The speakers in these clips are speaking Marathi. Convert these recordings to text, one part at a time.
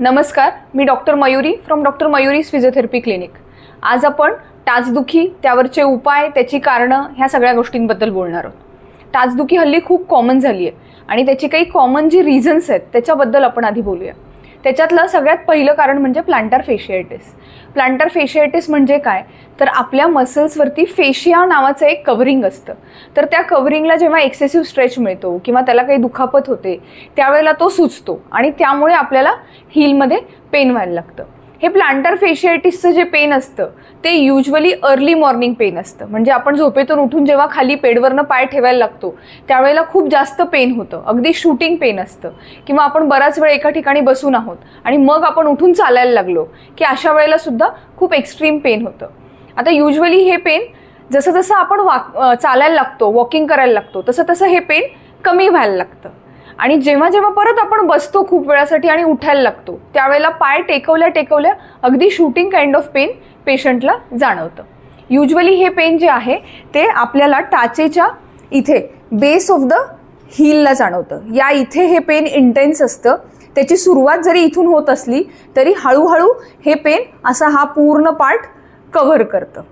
नमस्कार, मी doctor Mayuri from doctor Mayuri's physiotherapy clinic. आज आपण टाचदुखी, त्यावरचे उपाय, त्याची कारणं ह्या सगळ्या गोष्टींबद्दल बोलणार आहोत। टाचदुखी हल्ली खूप कॉमन झाली आहे आणि त्याची काही कॉमन जी रिझन्स आहेत त्याच्याबद्दल आपण आधी बोलूया। त्याच्यातलं सगळ्यात पहिलं कारण म्हणजे प्लांटर फेशियायटिस। प्लांटर फेशियायटिस म्हणजे काय, तर आपल्या मसल्सवरती फेशिया नावाचं एक कव्हरिंग असतं। तर त्या कव्हरिंगला जेव्हा एक्सेसिव्ह स्ट्रेच मिळतो किंवा त्याला काही दुखापत होते त्यावेळेला तो सुजतो आणि त्यामुळे आपल्याला हीलमध्ये पेन व्हायला लागतं। हे प्लांटर फेशियायटिसचं जे पेन असतं ते युजली अर्ली मॉर्निंग पेन असतं। म्हणजे आपण झोपेतून उठून जेव्हा खाली पेडवरनं पाय ठेवायला लागतो त्यावेळेला खूप जास्त पेन होतं, अगदी शूटिंग पेन असतं। किंवा आपण बराच वेळ एका ठिकाणी बसून आहोत आणि मग आपण उठून चालायला लागलो की अशा वेळेला सुद्धा खूप एक्स्ट्रीम पेन होतं। आता युजली हे पेन जसं जसं आपण चालायला लागतो, वॉकिंग करायला लागतो, तसं तसं हे पेन कमी व्हायला लागतं आणि जेव्हा जेव्हा परत आपण बसतो खूप वेळासाठी आणि उठायला लागतो त्यावेळेला पाय टेकवल्या टेकवल्या अगदी शूटिंग काइंड ऑफ पेन पेशंटला जाणवतं। युजली हे पेन जे आहे ते आपल्याला टाचेच्या इथे बेस ऑफ द हीलला जाणवतं। या इथे हे पेन इंटेन्स असतं। त्याची सुरुवात जरी इथून होत असली तरी हळूहळू हे पेन असा हा पूर्ण पार्ट कव्हर करतं।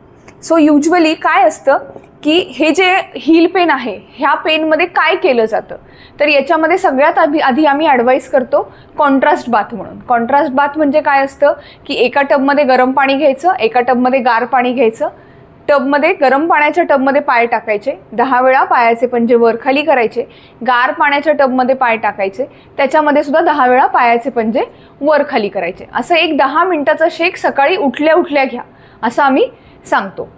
सो युजली काय असतं की हे जे हील पेन आहे ह्या पेनमध्ये काय केलं जातं, तर याच्यामध्ये सगळ्यात आधी आम्ही ॲडवाईस करतो कॉन्ट्रास्ट बाथ म्हणून। कॉन्ट्रास्ट बाथ म्हणजे काय असतं की एका टबमध्ये गरम पाणी घ्यायचं, एका टबमध्ये गार पाणी घ्यायचं। टबमध्ये गरम पाण्याच्या टबमध्ये पाय टाकायचे, 10 वेळा पायाचे पंजे वर खाली करायचे। गार पाण्याच्या टबमध्ये पाय टाकायचे, त्याच्यामध्ये सुद्धा 10 वेळा पायाचे पंजे वर खाली करायचे। असं एक 10 मिनिटाचा शेक सकाळी उठल्या उठल्या घ्या असं आम्ही सांगतो।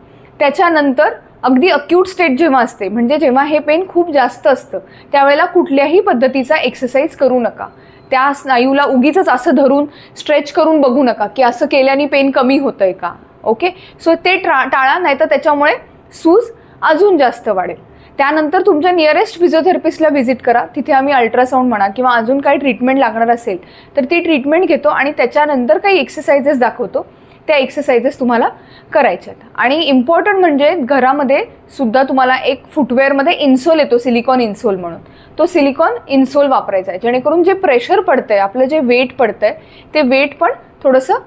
त्याच्यानंतर अगदी अक्यूट स्टेट जेव्हा असते, म्हणजे जेव्हा हे पेन खूप जास्त असतं त्यावेळेला कुठल्याही पद्धतीचा एक्सरसाइज करू नका। त्या स्नायूला उगीच असं धरून स्ट्रेच करून बघू नका की असं केल्याने पेन कमी होतंय का। ओके, सो ते टाळा, नाही तर त्याच्यामुळे सूज अजून जास्त वाढेल। त्यानंतर तुमच्या नियरेस्ट फिजिओथेरपिस्टला व्हिजिट करा। तिथे आम्ही अल्ट्रासाऊंड म्हणा किंवा अजून काही ट्रीटमेंट लागणार असेल तर ती ट्रीटमेंट घेतो आणि त्याच्यानंतर काही एक्सरसाइजेस दाखवतो, त्या एक्सरसाइजेस तुम्हाला करायच्यात। आणि इम्पॉर्टंट म्हणजे घरामध्ये सुद्धा तुम्हाला एक फुटवेअरमध्ये इन्सोल येतो, सिलिकॉन इन्सोल म्हणून। तो सिलिकॉन इन्सोल वापरायचा आहे जेणेकरून जे प्रेशर पडतंय, आपलं जे वेट पडतंय ते वेट पण थोडंसं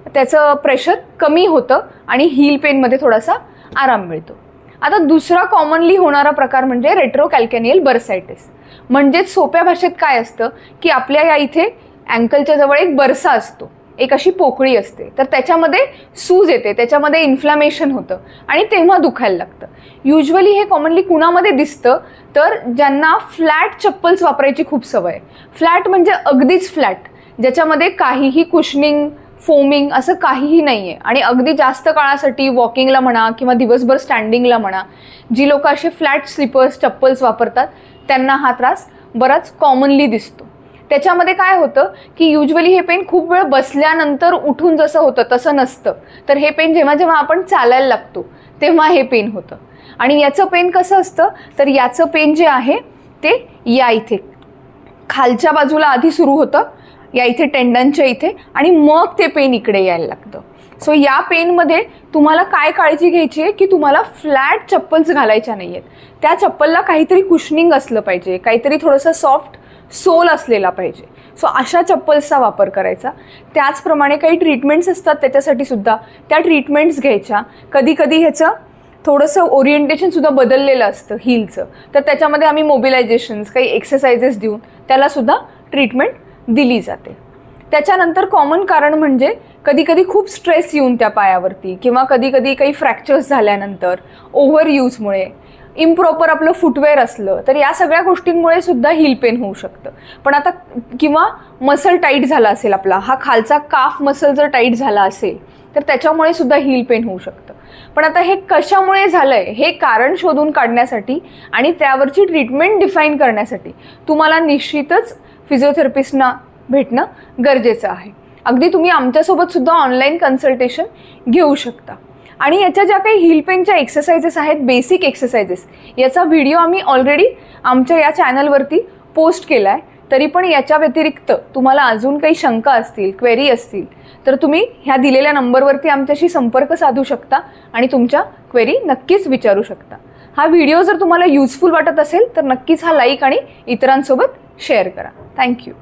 त्याचं प्रेशर कमी होतं आणि हील पेनमध्ये थोडासा आराम मिळतो। आता दुसरा कॉमनली होणारा प्रकार म्हणजे रेट्रोकॅल्कॅनियल बर्सायटिस। म्हणजेच सोप्या भाषेत काय असतं की आपल्या या इथे अँकलच्या जवळ एक बरसा असतो, एक अशी पोकळी असते, तर त्याच्यामध्ये सूज येते, त्याच्यामध्ये इन्फ्लामेशन होतं आणि तेव्हा दुखायला लागतं। युजली हे कॉमनली कुणामध्ये दिसतं, तर ज्यांना फ्लॅट चप्पल्स वापरायची खूप सवय आहे। फ्लॅट म्हणजे अगदीच फ्लॅट, ज्याच्यामध्ये काहीही कुशनिंग, फोमिंग असं काहीही नाही आहे आणि अगदी जास्त काळासाठी वॉकिंगला म्हणा किंवा दिवसभर स्टँडिंगला म्हणा, जी लोक असे फ्लॅट स्लीपर्स चप्पल्स वापरतात त्यांना हा त्रास बराच कॉमनली दिसतो। त्याच्यामध्ये काय होतं की युजली हे पेन खूप वेळ बसल्यानंतर उठून जसं होतं तसं नसतं, तर हे पेन जेव्हा जेव्हा आपण चालायला लागतो तेव्हा हे पेन होतं। आणि याचं पेन कसं असतं, तर याचं पेन जे आहे ते या इथे खालच्या बाजूला आधी सुरू होतं, या इथे टेंडनच्या इथे, आणि मग ते पेन इकडे यायला लागतं। सो या पेनमध्ये तुम्हाला काय काळजी घ्यायची आहे की तुम्हाला फ्लॅट चप्पल्स घालायच्या नाही आहेत। त्या चप्पलला काहीतरी कुशनिंग असलं पाहिजे, काहीतरी थोडंसं सॉफ्ट सोल असलेला पाहिजे। सो अशा चप्पल्सचा वापर करायचा। त्याचप्रमाणे काही ट्रीटमेंट्स असतात त्याच्यासाठी सुद्धा, त्या ट्रीटमेंट्स घ्यायच्या। कधी कधी ह्याचं थोडंसं ओरिएंटेशन सुद्धा बदललेलं असतं हीलचं, तर त्याच्यामध्ये आम्ही मोबिलायझेशन्स, काही एक्सरसाइजेस देऊन त्याला सुद्धा ट्रीटमेंट दिली जाते। त्याच्यानंतर कॉमन कारण म्हणजे कधी कधी खूप स्ट्रेस येऊन त्या पायावरती किंवा कधी कधी काही फ्रॅक्चर्स झाल्यानंतर, ओव्हर यूजमुळे, इम्प्रॉपर आपलं फुटवेअर असलं तर या सगळ्या गोष्टींमुळे सुद्धा हील पेन होऊ शकतं। पण आता किंवा मसल टाईट झाला असेल, आपला हा खालचा काफ मसल जर टाईट झाला असेल तर त्याच्यामुळे सुद्धा हील पेन होऊ शकतं। पण आता हे कशामुळे झालंय हे कारण शोधून काढण्यासाठी आणि त्यावरची ट्रीटमेंट डिफाईन करण्यासाठी तुम्हाला निश्चितच फिजिओथेरपिस्टना भेटणं गरजेचं आहे। अगदी तुम्ही आमच्यासोबत सुद्धा ऑनलाईन कन्सल्टेशन घेऊ शकता। आणि याच्या ज्या काही हील पेनच्या एक्सरसाइजेस आहेत, बेसिक एक्सरसाइजेस, याचा व्हिडिओ आम्ही ऑलरेडी आमच्या या चॅनलवरती पोस्ट केला आहे। तरी पण याच्या व्यतिरिक्त तुम्हाला अजून काही शंका असतील, क्वेरी असतील तर तुम्ही ह्या दिलेल्या नंबरवरती आमच्याशी संपर्क साधू शकता आणि तुमच्या क्वेरी नक्कीच विचारू शकता। हा व्हिडिओ जर तुम्हाला युजफुल वाटत असेल तर नक्कीच हा लाईक आणि इतरांसोबत शेअर करा। थँक्यू।